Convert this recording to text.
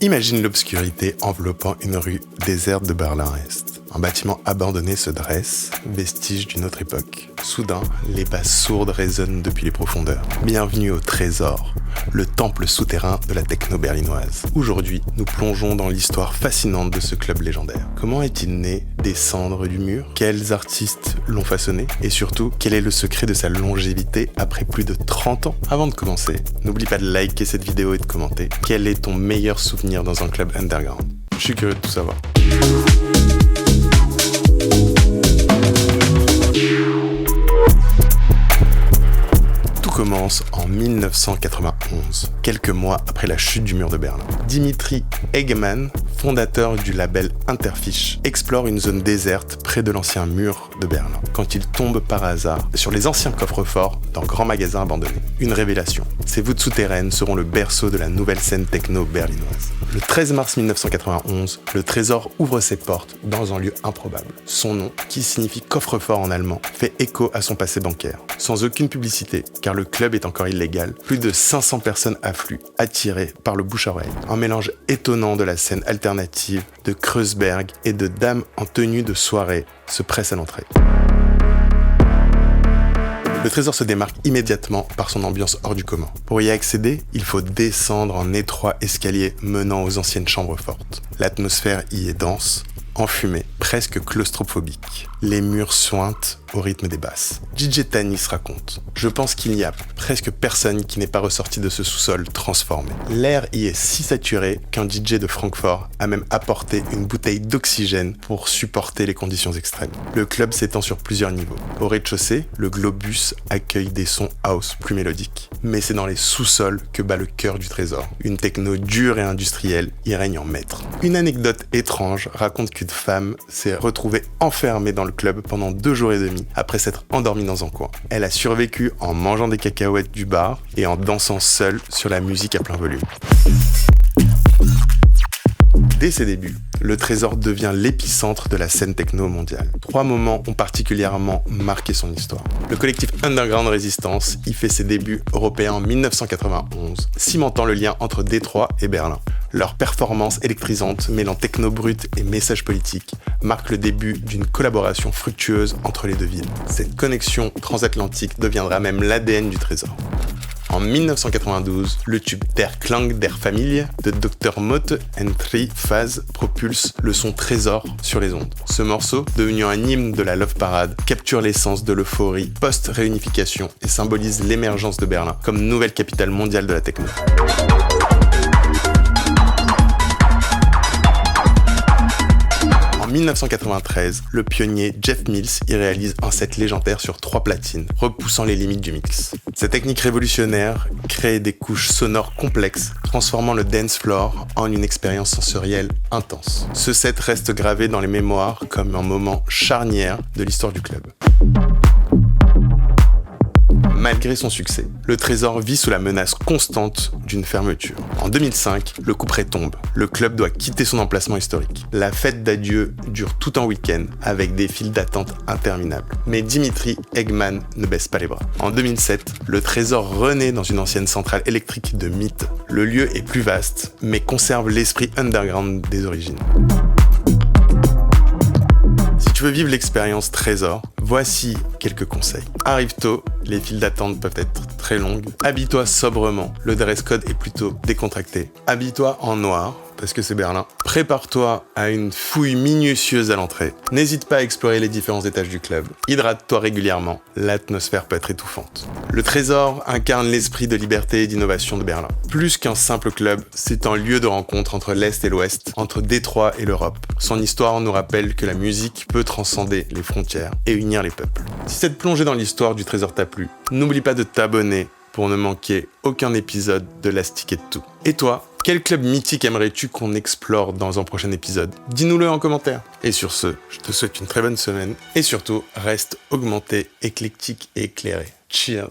Imagine l'obscurité enveloppant une rue déserte de Berlin-Est. Un bâtiment abandonné se dresse, vestige d'une autre époque. Soudain, les basses sourdes résonnent depuis les profondeurs. Bienvenue au Trésor, le temple souterrain de la techno berlinoise. Aujourd'hui, nous plongeons dans l'histoire fascinante de ce club légendaire. Comment est-il né des cendres du mur? Quels artistes l'ont façonné? Et surtout, quel est le secret de sa longévité après plus de 30 ans? Avant de commencer, n'oublie pas de liker cette vidéo et de commenter. Quel est ton meilleur souvenir dans un club underground? Je suis curieux de tout savoir. Commence en 1991, quelques mois après la chute du mur de Berlin. Dimitri Eggman, fondateur du label Interfiche, explore une zone déserte près de l'ancien mur de Berlin, quand il tombe par hasard sur les anciens coffres-forts d'un grand magasin abandonné. Une révélation. Ces voûtes souterraines seront le berceau de la nouvelle scène techno berlinoise. Le 13 mars 1991, le Trésor ouvre ses portes dans un lieu improbable. Son nom, qui signifie coffre-fort en allemand, fait écho à son passé bancaire. Sans aucune publicité, car le club est encore illégal, plus de 500 personnes affluent, attirées par le bouche-à-oreille. Un mélange étonnant de la scène alternative, de Kreuzberg et de dames en tenue de soirée se pressent à l'entrée. Le Trésor se démarque immédiatement par son ambiance hors du commun. Pour y accéder, il faut descendre un étroit escalier menant aux anciennes chambres fortes. L'atmosphère y est dense, enfumée, presque claustrophobique. Les murs suintent au rythme des basses. DJ Tanis raconte: je pense qu'il n'y a presque personne qui n'est pas ressorti de ce sous-sol transformé. L'air y est si saturé qu'un DJ de Francfort a même apporté une bouteille d'oxygène pour supporter les conditions extrêmes. Le club s'étend sur plusieurs niveaux. Au rez-de-chaussée, le Globus accueille des sons house plus mélodiques. Mais c'est dans les sous-sols que bat le cœur du Trésor. Une techno dure et industrielle y règne en maître. Une anecdote étrange raconte qu'une femme s'est retrouvée enfermée dans le club pendant 2 jours et demi après s'être endormie dans un coin. Elle a survécu en mangeant des cacahuètes du bar et en dansant seule sur la musique à plein volume. Dès ses débuts, le Trésor devient l'épicentre de la scène techno mondiale. 3 moments ont particulièrement marqué son histoire. Le collectif Underground Resistance y fait ses débuts européens en 1991, cimentant le lien entre Détroit et Berlin. Leur performance électrisante, mêlant techno brut et messages politiques, marque le début d'une collaboration fructueuse entre les deux villes. Cette connexion transatlantique deviendra même l'ADN du Trésor. En 1992, le tube Der Klang der Familie de Dr. Motte and Three Phase propulse le son Trésor sur les ondes. Ce morceau, devenu un hymne de la Love Parade, capture l'essence de l'euphorie post-réunification et symbolise l'émergence de Berlin comme nouvelle capitale mondiale de la techno. En 1993, le pionnier Jeff Mills y réalise un set légendaire sur 3 platines, repoussant les limites du mix. Cette technique révolutionnaire crée des couches sonores complexes, transformant le dance floor en une expérience sensorielle intense. Ce set reste gravé dans les mémoires comme un moment charnière de l'histoire du club. Malgré son succès, le Trésor vit sous la menace constante d'une fermeture. En 2005, le couperet tombe. Le club doit quitter son emplacement historique. La fête d'adieu dure tout un week-end avec des files d'attente interminables. Mais Dimitri Eggman ne baisse pas les bras. En 2007, le Trésor renaît dans une ancienne centrale électrique de Mitte. Le lieu est plus vaste, mais conserve l'esprit underground des origines. Si tu veux vivre l'expérience Trésor, voici quelques conseils. Arrive tôt, les files d'attente peuvent être très longues. Habille-toi sobrement, le dress code est plutôt décontracté. Habille-toi en noir, parce que c'est Berlin. Prépare-toi à une fouille minutieuse à l'entrée. N'hésite pas à explorer les différents étages du club. Hydrate-toi régulièrement, l'atmosphère peut être étouffante. Le Trésor incarne l'esprit de liberté et d'innovation de Berlin. Plus qu'un simple club, c'est un lieu de rencontre entre l'Est et l'Ouest, entre Détroit et l'Europe. Son histoire nous rappelle que la musique peut transcender les frontières et unir les peuples. Si cette plongée dans l'histoire du Trésor t'a plu, n'oublie pas de t'abonner pour ne manquer aucun épisode de l'Astic et de tout. Et toi, quel club mythique aimerais-tu qu'on explore dans un prochain épisode? Dis-nous-le en commentaire. Et sur ce, je te souhaite une très bonne semaine et surtout, reste augmenté, éclectique et éclairé. Cheers!